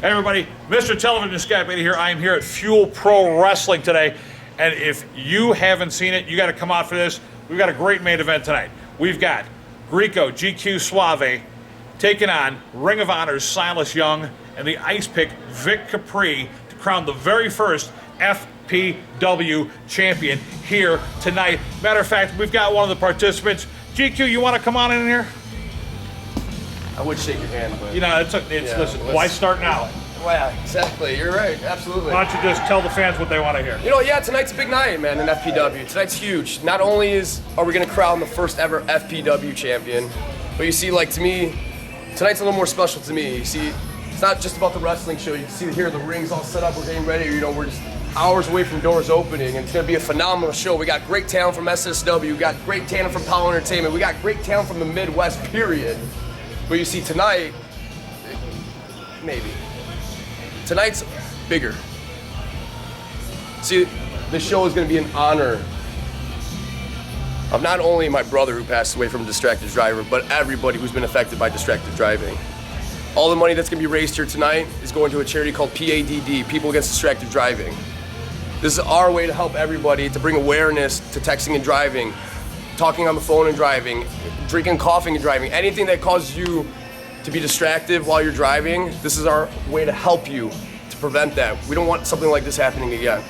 Hey everybody, Mr. Television Scott Beatty here. I am here at Fuel Pro Wrestling today, and if you haven't seen it, you got to come out for this. We've got a great main event tonight. We've got Greeko, GQ Suave, taking on Ring of Honor's Silas Young and the Ice Pick Vic Capri to crown the very first FPW champion here tonight. Matter of fact, we've got one of the participants. GQ, you want to come on in here? I would shake your hand, but... You know, listen, why start now? Well, exactly. You're right. Absolutely. Why don't you just tell the fans what they want to hear? You know, yeah, tonight's a big night, man, in FPW. Tonight's huge. Not only are we going to crown the first ever FPW champion, but you see, like, to me, tonight's a little more special to me. You see, it's not just about the wrestling show. You can see here the ring's all set up. We're getting ready. You know, we're just hours away from doors opening, and it's going to be a phenomenal show. We got great talent from SSW. We got great talent from Powell Entertainment. We got great talent from the Midwest, period. But you see, tonight, maybe. Tonight's bigger. See, this show is going to be in honor of not only my brother who passed away from a distracted driver, but everybody who's been affected by distracted driving. All the money that's going to be raised here tonight is going to a charity called PADD, People Against Distracted Driving. This is our way to help everybody, to bring awareness to texting and driving, talking on the phone and driving, drinking, coughing and driving, anything that causes you to be distracted while you're driving. This is our way to help you to prevent that. We don't want something like this happening again.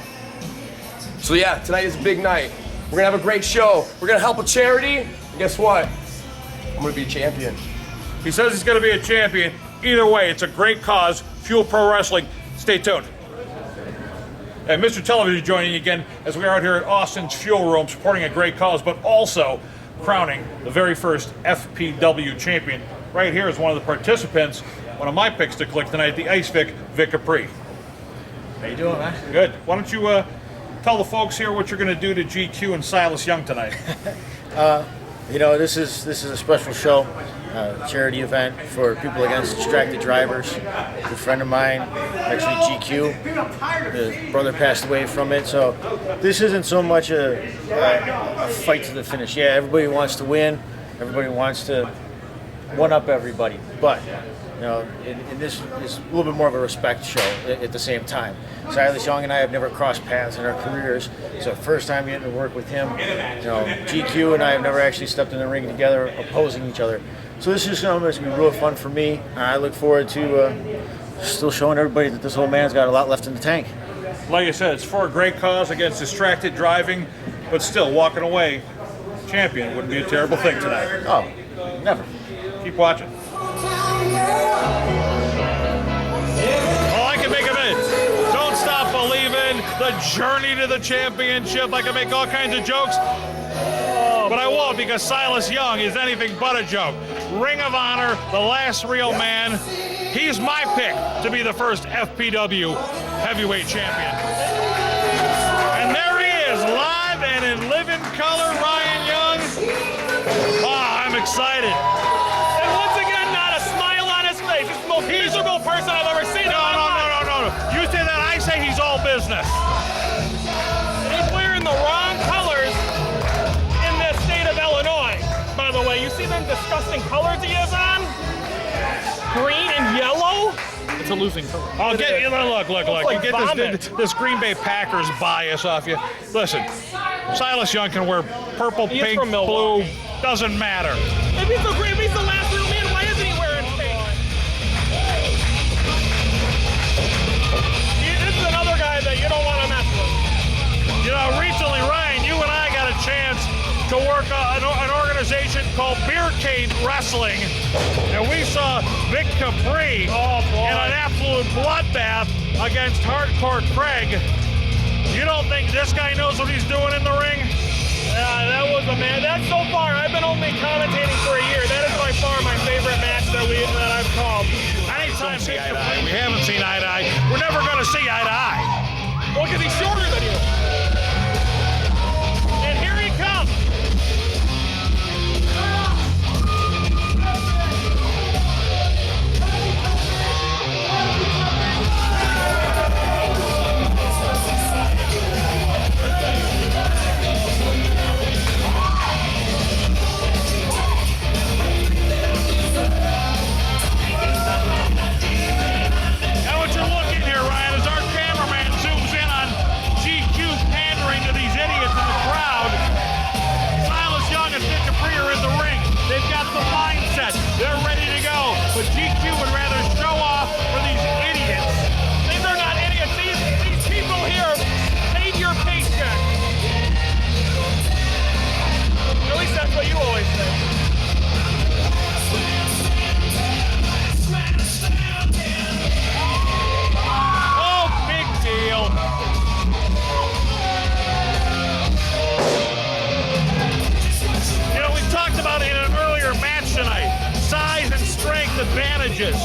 So yeah, tonight is a big night. We're gonna have a great show. We're gonna help a charity, and guess what? I'm gonna be a champion. He says he's gonna be a champion. Either way, it's a great cause. Fuel Pro Wrestling. Stay tuned. And Mr. Television joining you again as we are out here at Austin's Fuel Room supporting a great cause, but also crowning the very first FPW champion. Right here is one of the participants, one of my picks to click tonight, the Ice Vic Capri. How you doing, man? Good. Why don't you tell the folks here what you're going to do to GQ and Silas Young tonight? You know, this is a special show, charity event for people against distracted drivers. A good friend of mine, actually GQ, his brother passed away from it, so this isn't so much a fight to the finish. Yeah, everybody wants to win, everybody wants to one-up everybody, but you know, and this is a little bit more of a respect show at the same time. Silas Young and I have never crossed paths in our careers. It's our first time getting to work with him. You know, GQ and I have never actually stepped in the ring together opposing each other. So this is going to be real fun for me. I look forward to still showing everybody that this old man's got a lot left in the tank. Like I said, it's for a great cause against distracted driving, but still, walking away champion wouldn't be a terrible thing tonight. Oh, never. Keep watching. All I can make of it, don't stop believing, the journey to the championship. I can make all kinds of jokes, but I won't, because Silas Young is anything but a joke. Ring of Honor, the last real man. He's my pick to be the first FPW heavyweight champion. And there he is, live and in living color, Ryan Young. Ah, I'm excited. Miserable person I've ever seen. No. You say that, I say he's all business. And he's wearing the wrong colors in the state of Illinois. By the way, you see them disgusting colors he has on? Green and yellow? It's a losing color. Oh, look. Like You get this Green Bay Packers bias off you. Listen, Silas Young can wear purple, pink, blue, doesn't matter. If he's the last real man, why isn't he wearing pink? This is another guy that you don't want to mess with. You know, recently, Ryan, you and I got a chance to work an organization called Beercade Wrestling, and we saw Vic Capri in an absolute bloodbath against Hardcore Craig. You don't think this guy knows what he's doing in the ring? That was a man. That's so far. I've been only commentating for a year. That is by far my favorite match that I've called. Anytime see eye to eye. We haven't seen eye to eye. We're never going to see eye to eye. Well, because he's shorter than you. And here he comes. advantages.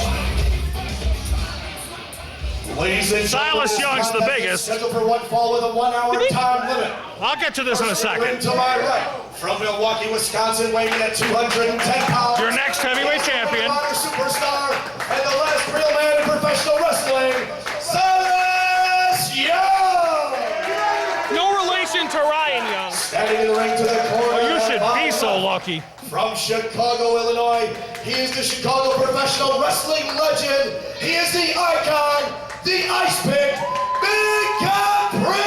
Ladies and Silas Young's the biggest. Scheduled for one fall with a 1 hour time limit. I'll get to this in a second. To my right, from Milwaukee, Wisconsin, weighing in at 210 pounds. Your next heavyweight champion. Superstar and the last real man in professional wrestling, Silas Young. No relation to Ryan Young. Standing in the ring to the corner. Oh, you should be so lucky. From Chicago, Illinois, he is the Chicago professional wrestling legend. He is the icon, the ice pick, Big Capri.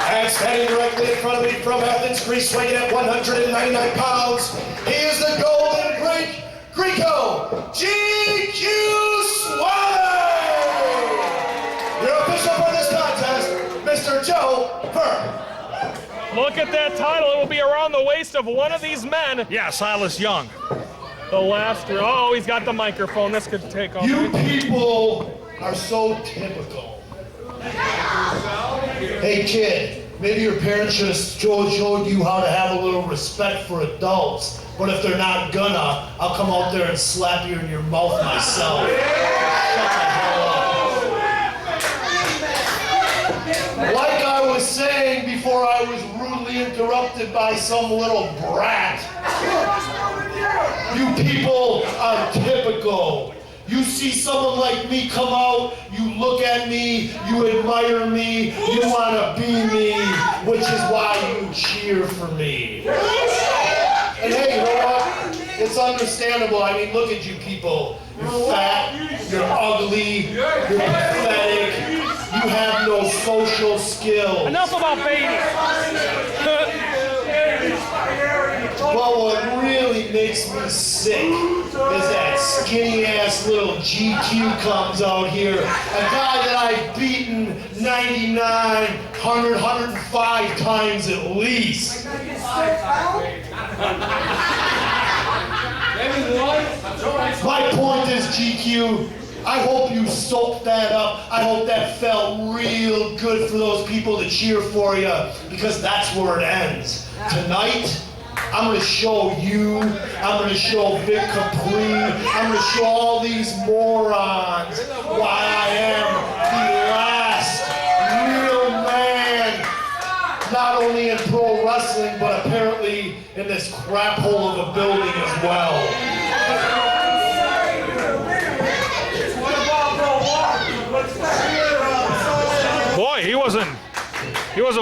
And standing directly in front of me from Athens, Greece, weighing at 199 pounds, he is the Golden Greek, Greeko, GQ Suave. Your official for this contest, Mr. Joe Burke. Look at that title. It will be around the waist of one of these men. Yeah, Silas Young. The last row. Oh, he's got the microphone. This could take off. You people are so typical. Hey kid, maybe your parents should have showed you how to have a little respect for adults. But if they're not gonna, I'll come out there and slap you in your mouth myself. Shut the hell up. Like I was saying before I was rudely interrupted by some little brat. You people are typical. You see someone like me come out, you look at me, you admire me, you want to be me, which is why you cheer for me. And hey, you know what? It's understandable. I mean, look at you people. You're fat, you're ugly, you're pathetic, you have no social skills. Enough about babies. Well, what really makes me sick is that skinny-ass little GQ comes out here, a guy that I've beaten 99, 100, 105 times at least. My point is, GQ, I hope you soaked that up. I hope that felt real good for those people to cheer for you, because that's where it ends. Tonight, I'm going to show you, I'm going to show Vic Capri, I'm going to show all these morons why I am the last real man, not only in pro wrestling, but apparently in this crap hole of a building as well. Boy, he wasn't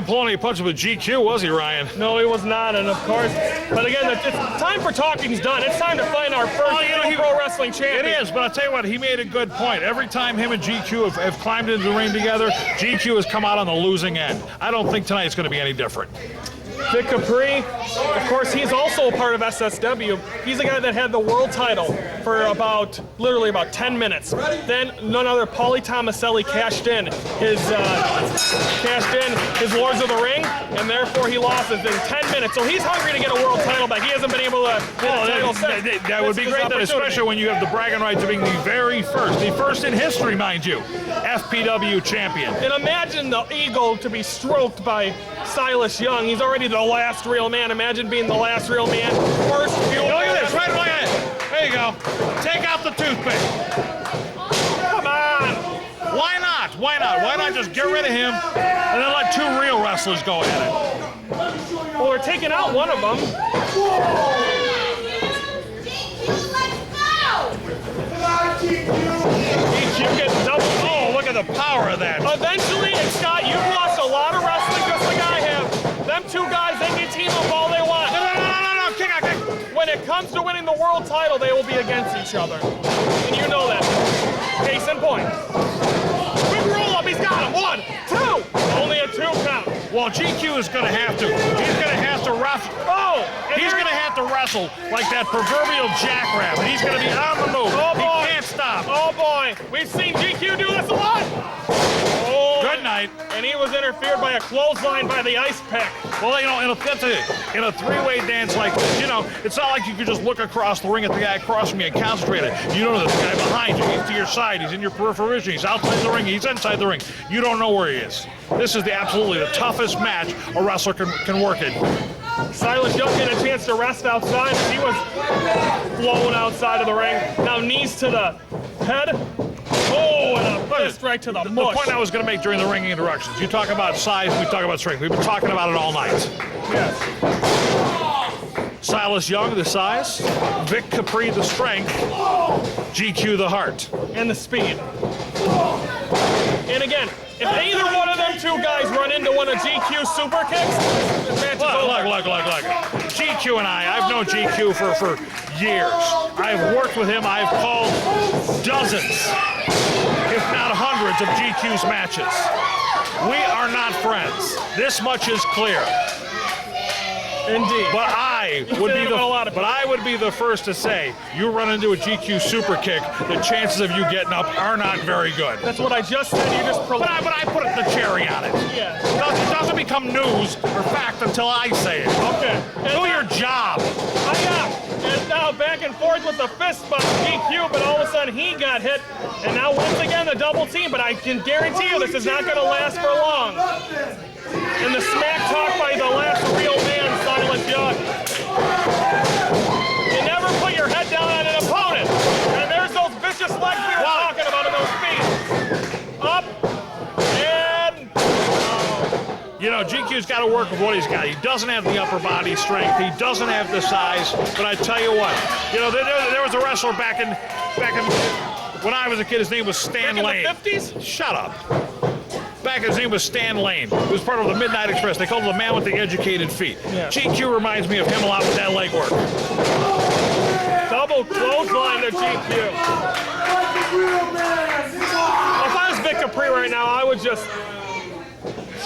pulling any punches with GQ, was he, Ryan? No, he was not, and of course. But again, it's time for talking's done. It's time to find our first pro wrestling champion. It is, but I'll tell you what, he made a good point. Every time him and GQ have climbed into the ring together, GQ has come out on the losing end. I don't think tonight's going to be any different. Vic Capri, of course, he's also a part of SSW. He's the guy that had the world title for literally about 10 minutes. Then none other, Paulie Tomaselli cashed in his Lords of the Ring, and therefore he lost it in 10 minutes. So he's hungry to get a world title back. He hasn't been able to get a title since. That would be great, especially when you have the bragging rights of being the first in history, mind you, FPW champion. And imagine the ego to be stroked by Silas Young. He's already the last real man. Imagine being the last real man. First few. Look at this, right? Look at it. There you go. Take out the toothpick. Come on. Why not? Why not just get rid of him and then let two real wrestlers go at it? Well, we're taking out one of them. Oh, look at the power of that. Eventually, and Scott, you've lost a lot of wrestling just like I have. Them two guys, they can team up all they want. No, kick out. When it comes to winning the world title, they will be against each other. And you know that. Case in point. Big roll up, he's got him. 1, 2. Only a 2 count. Well, GQ is going to have to. He's going to have to wrestle. Oh! He's going to have to wrestle like that proverbial jackrabbit. He's going to be on the move. Oh, boy. He can't stop. Oh, boy. We've seen GQ do this a lot. Oh, Good night. And he was interfered by a clothesline by the ice pick. Well, you know, in a three-way dance like this, you know, it's not like you could just look across the ring at the guy across from you and concentrate it. You don't know the guy behind you. He's to your side. He's in your peripheral vision. He's outside the ring. He's inside the ring. You don't know where he is. This is absolutely the toughest match a wrestler can work in. Silas Young had a chance to rest outside. He was outside of the ring. Now knees to the head. Oh, and a fist right to the The mush. point I was going to make during the ring introductions, you talk about size, we talk about strength. We've been talking about it all night. Yes. Silas Young, the size. Vic Capri, the strength. GQ, the heart. And the speed. And again, if either one of them two guys run into one of GQ's super kicks, the match is over. Look. GQ and I've known GQ for years. I've worked with him. I've called dozens, if not hundreds, of GQ's matches. We are not friends. This much is clear. Indeed. But I would be the first to say, you run into a GQ super kick, the chances of you getting up are not very good. That's what I just said. You just But I put the cherry on it. Yeah. It doesn't become news or fact until I say it. Okay. Do your job. And now back and forth with the fist by GQ, but all of a sudden he got hit. And now once again the double team, but I can guarantee you this is not going to last for long. And the smack talk by the last real man, Silas Young. You never put your head down on an opponent. And there's those vicious legs we were talking about in those feet. Up and... You know, GQ's got to work with what he's got. He doesn't have the upper body strength. He doesn't have the size. But I tell you what, you know, there was a wrestler back in when I was a kid. His name was Stan Lane. Back in the 50s? Shut up. Back his name was Stan Lane. He was part of the Midnight Express. They called him the man with the educated feet. Yeah. GQ reminds me of him a lot with that leg work. Double clothesline to GQ. If I was Vic Capri right now, I would just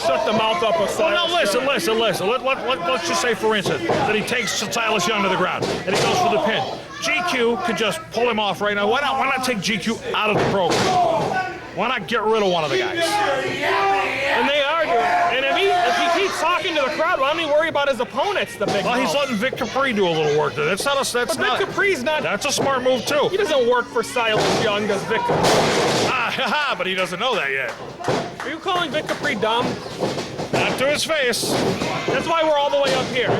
shut the mouth up of Silas. Well, now listen. Let's just say, for instance, that he takes Silas Young to the ground and he goes for the pin. GQ could just pull him off right now. Why not take GQ out of the program? Why not get rid of one of the guys? And they are doing it. And if he keeps talking to the crowd, why don't he worry about his opponents, the big Well, he's letting Vic Capri do a little work there. That's Vic Capri's not... That's a smart move, too. He doesn't work for Silas Young, does Vic Capri? But he doesn't know that yet. Are you calling Vic Capri dumb? Not to his face. That's why we're all the way up here.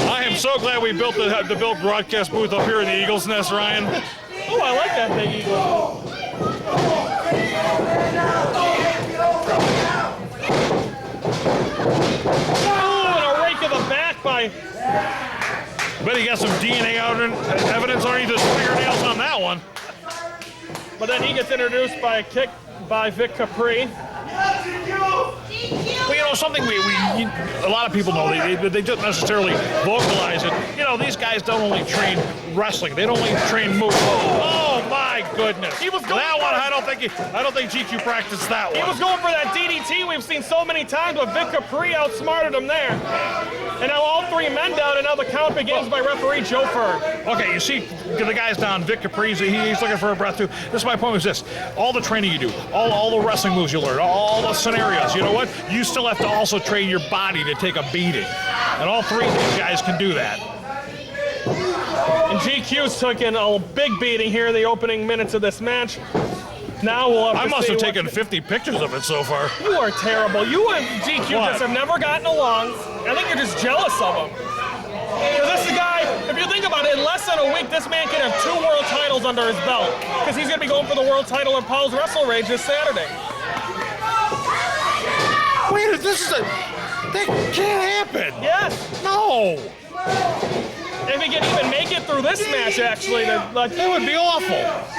I am so glad we built the built broadcast booth up here in the Eagle's Nest, Ryan. Oh, I like that big eagle. Oh, and a rake of the back by... Bet he got some DNA evidence underneath his fingernails on that one. But then he gets introduced by a kick by Vic Capri. Well, you know, something a lot of people know, they don't necessarily vocalize it. You know, these guys don't only train wrestling, they don't only train moves. Oh my goodness. He was going that one, I don't think GQ practiced that one. He was going for that DDT we've seen so many times, but Vic Capri outsmarted him there. And now all three men down, and now the count begins by referee Joe Fern. Okay, you see the guy's down. Vic Capri's, he's looking for a breath too. My point was this: all the training you do, all the wrestling moves you learn, all the scenarios. You know what? You still have to also train your body to take a beating, and all three of these guys can do that. And GQ's taking a big beating here in the opening minutes of this match. Now we'll have to I must have see taken 50 pictures of it so far. You are terrible. You and GQ What? just have never gotten along. I think you're just jealous of him. Because this guy, if you think about it, in less than a week, this man can have 2 world titles under his belt. Because he's going to be going for the world title in Paul's Wrestle Rage this Saturday. Wait, that can't happen. Yes. No. If he can even make it through this match, actually, That would be awful.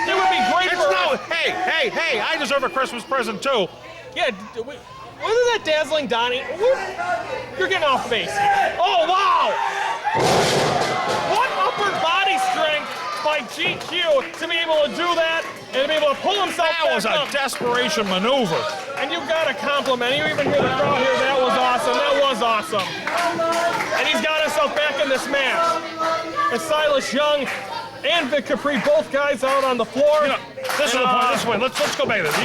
it would be great for us. Hey, I deserve a Christmas present too. Yeah, wasn't that dazzling, Donnie? You're getting off base. Oh, wow! What upper body strength by GQ to be able to do that and to be able to pull himself That was a back up. desperation maneuver. And you got to compliment. You even hear the crowd here. That was awesome. That was awesome. And he's got himself back in this match. And Silas Young and Vic Capri, both guys out on the floor. You know, this is the point. Let's go back to this.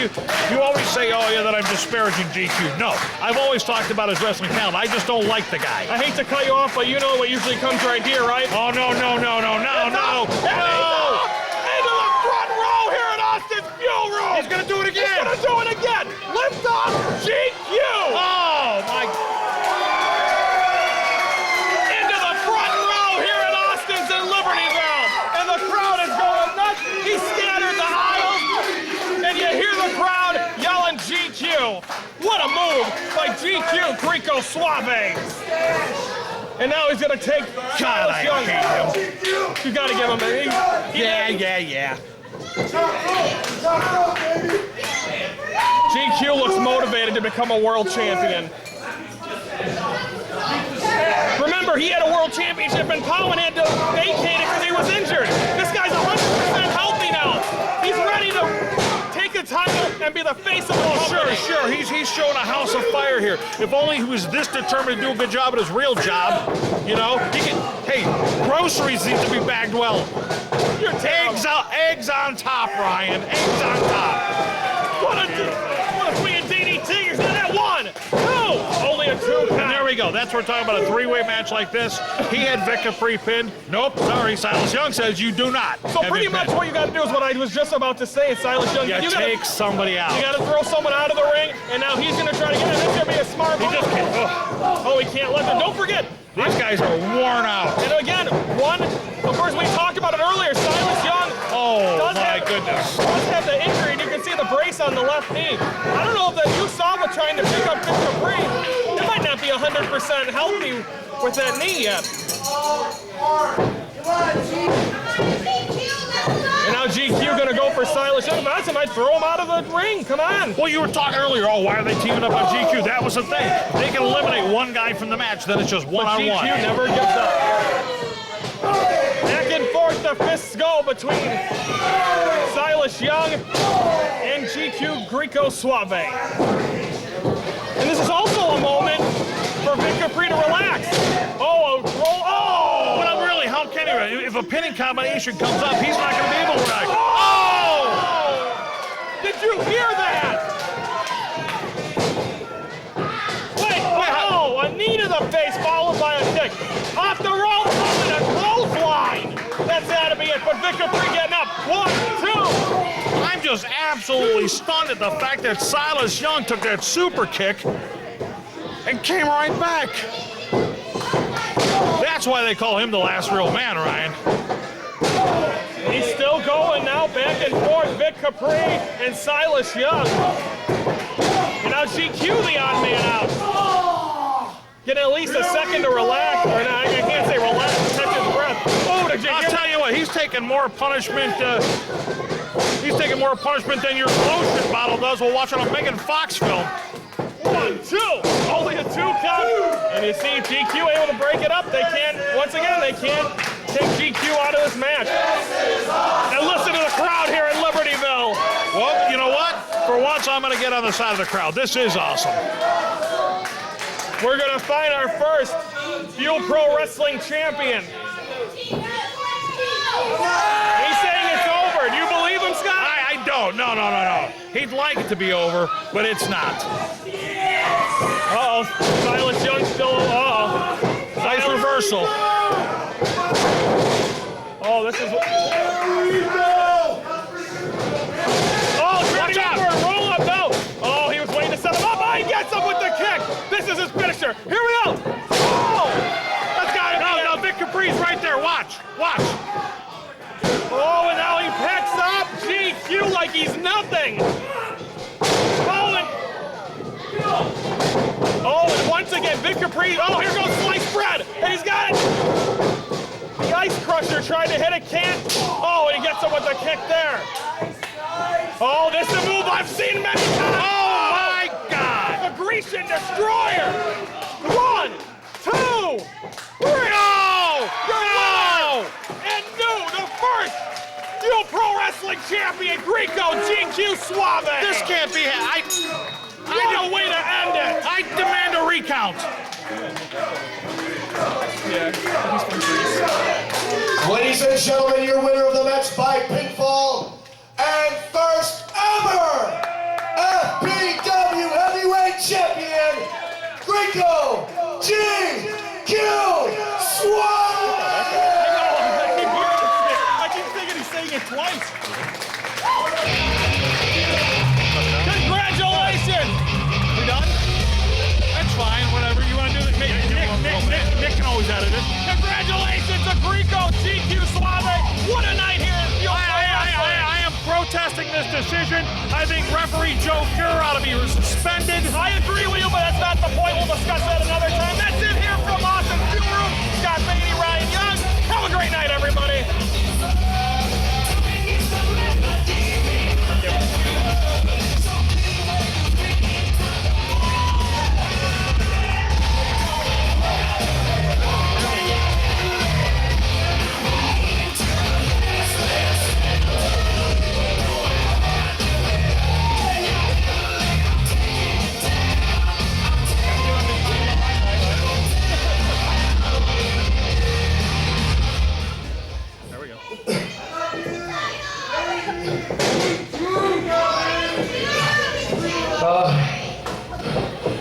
You always say, oh yeah, that I'm disparaging GQ. No, I've always talked about his wrestling talent. I just don't like the guy. I hate to cut you off, but you know what usually comes right here, right? Oh no. Into the front row here at Austin's Fuel Room. He's gonna do it again. He's gonna do it again. Lift off GQ. Oh my. Into the front row here at Austin's in Libertyville. GQ, Greeko, Suave. And now he's gonna take God, I Young. hate him. You gotta give him a... Yeah. GQ looks motivated to become a world champion. Remember, he had a world championship and Cowan had to vacate it because he was injured. This guy's 100% healthy now. He's ready to take a title and be the face of the company. Sure. He's showing a house of fire here. If only he was this determined to do a good job at his real job, you know. Hey, groceries need to be bagged well. Eggs on top, Ryan. Eggs on top. What a swinging DDT. You're seeing that 1, 2. Only a 2 count. And there we go. That's what we're talking about, a three-way match like this. He had Vic Capri pinned. Nope, sorry. Silas Young says you do not. So pretty much what you got to do is what I was just about to say, Silas Young. You take somebody out. You got to throw someone out of the ring, and now he's going to try to get it. This is going to be a smart move. He just can't. Oh, he can't let them. Don't forget. These guys are worn out. And again, of course, we talked about it earlier. Silas Young Goodness. does have the injury, and you can see the brace on the left knee. I don't know if that you saw him trying to pick up Vic Capri. He might not be 100% healthy with that knee yet. And now GQ going to go for Silas Young. Madison might throw him out of the ring. Come on. Well, you were talking earlier, why are they teaming up on GQ? That was the thing. They can eliminate one guy from the match, then it's just one-on-one. GQ never gives up. Back and forth the fists go between Silas Young and GQ Greeko Suave. And this is also a moment for Vic Capri to relax. Well, really, how can he? If a pinning combination comes up, he's not going to be able to relax. Oh! Did you hear that? A knee to the face followed by a kick. Off the rope, and a clothesline. That's got to be it. But Vic Capri getting up. 1, 2. I'm just absolutely stunned at the fact that Silas Young took that super kick and came right back. That's why they call him the last real man, Ryan. He's still going now, back and forth. Vic Capri and Silas Young. And now GQ the odd man out. Getting at least a second to relax. Or no, I can't say relax, catch his breath. I'll tell you what, he's taking more punishment. He's taking more punishment than your lotion bottle does while watching a Megan Fox film. 1, 2. Only a 2 count. And you see GQ able to break it up. They can't, once again, they can't take GQ out of this match. And listen to the crowd here in Libertyville. Well, you know what? For once, I'm going to get on the side of the crowd. This is awesome. We're going to find our first Fuel Pro Wrestling champion. He's saying it's over. Do you believe him, Scott? I don't. No. He'd like it to be over, but it's not. Uh-oh. Silas Young still... Nice reversal. Oh, this is... Watch out! For a roll-up, no! Oh, he was waiting to set him up. Oh, he gets him with the kick. This is his finisher. Here we go. Oh! That's got it. No, Vic Capri's right there. Watch. Oh, and now he picks up GQ like he's nothing. And once again, Vic Capri. Oh, here goes sliced bread. And he's got it. The Ice Crusher tried to hit it, can't. Oh, and he gets him with the kick there. Oh, this is a move I've seen many times. Oh, my God. The Grecian Destroyer. 1, 2, 3. No! And the first Fuel Pro Wrestling champion, Greeko GQ Suave. This can't be. What a way to end it. I demand a recount. Ladies and gentlemen, your winner of the match by pinfall and first ever FPW Heavyweight Champion, Greeko GQ Suave! I keep thinking he's saying it twice. Congratulations! We done? That's fine, whatever. You want to do this? Nick can always edit it. Congratulations to Greeko GQ Suave. What a night here in Fuel Pro Wrestling. I am protesting this decision. I think referee Joe Fuhrer ought to be suspended. I agree with you, but that's not the point. We'll discuss that another time. That's it here from Austin Fuel Room. Scott Beatty, Ryan Young. Have a great night, everybody.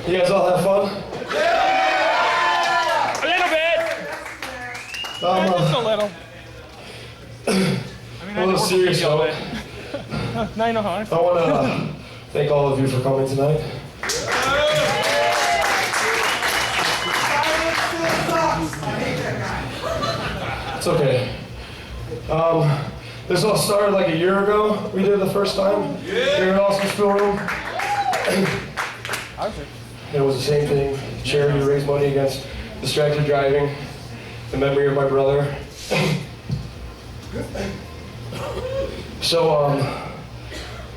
You guys all have fun? A little bit. Just a little. A little serious note. Now you know how I I feel. want to thank all of you for coming tonight. It's okay. This all started like a year ago. We did it the first time here in Austin's Fuel Room. It was the same thing. Charity to raise money against distracted driving. In memory of my brother. So,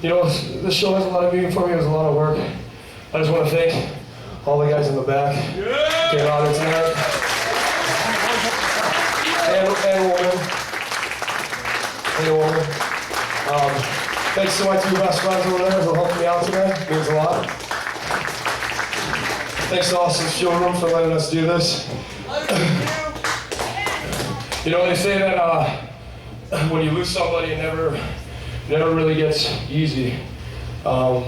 you know, this show has a lot of meaning for me. It was a lot of work. I just want to thank all the guys in the back who came out here tonight. And woman. Thanks to my two best friends over there who helped me out today. It means a lot. Thanks to Austin's Fuel Room for letting us do this. You know, they say that when you lose somebody, it never really gets easy. But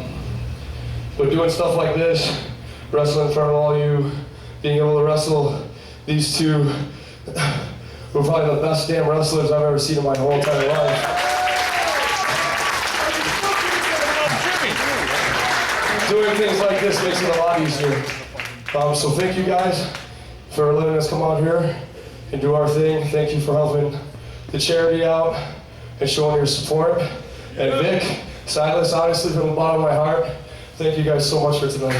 doing stuff like this, wrestling in front of all you, being able to wrestle these two who are probably the best damn wrestlers I've ever seen in my whole entire life. Doing things like this makes it a lot easier. So thank you guys for letting us come out here and do our thing. Thank you for helping the charity out and showing your support. And Vic, Silas, honestly, from the bottom of my heart, thank you guys so much for tonight.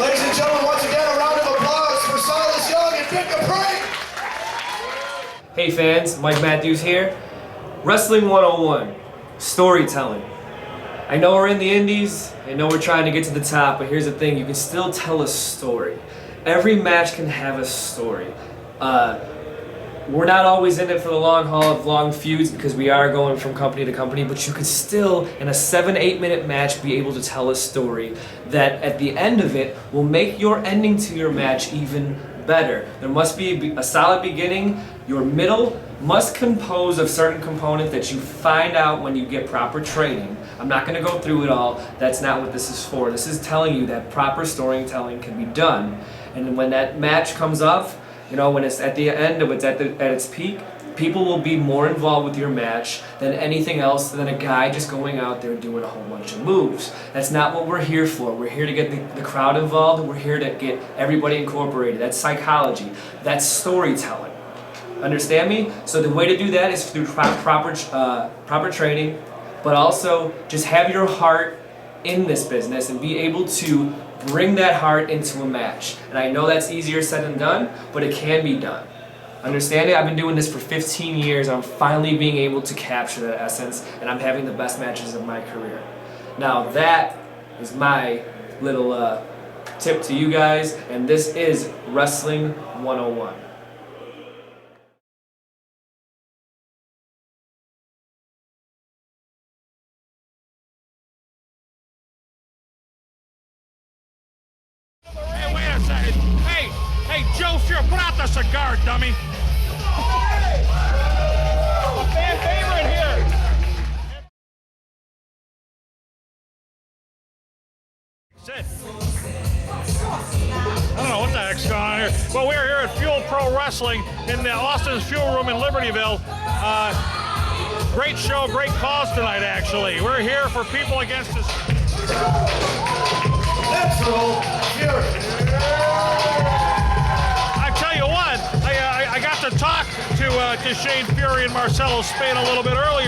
Ladies and gentlemen, once again, a round of applause for Silas Young and Vic Capri. Hey fans, Mike Matthews here. Wrestling 101, storytelling. I know we're in the indies, I know we're trying to get to the top, but here's the thing, you can still tell a story. Every match can have a story. We're not always in it for the long haul of long feuds because we are going from company to company, but you can still, in a 7-8 minute match, be able to tell a story that at the end of it will make your ending to your match even better. There must be a solid beginning. Your middle must compose of certain components that you find out when you get proper training. I'm not going to go through it all. That's not what this is for. This is telling you that proper storytelling can be done. And when that match comes off, you know, when it's at the end of it's at its peak, people will be more involved with your match than anything else than a guy just going out there doing a whole bunch of moves. That's not what we're here for. We're here to get the crowd involved. We're here to get everybody incorporated. That's psychology. That's storytelling. Understand me? So the way to do that is through proper training, but also just have your heart in this business and be able to bring that heart into a match. And I know that's easier said than done, but it can be done. Understand it? I've been doing this for 15 years. I'm finally being able to capture that essence, and I'm having the best matches of my career. Now that is my little tip to you guys, and this is Wrestling 101. Hey, wait a second. Hey, Joe Fuhrer, put out the cigar, dummy. A fan favorite here. Sit. I don't know what the heck's going on here. Well, we're here at Fuel Pro Wrestling in the Austin's Fuel Room in Libertyville. Great show, great cause tonight, actually. We're here for people against us. Natural Fury. I tell you what, I got to talk to Shane Fury and Marcelo Spain a little bit earlier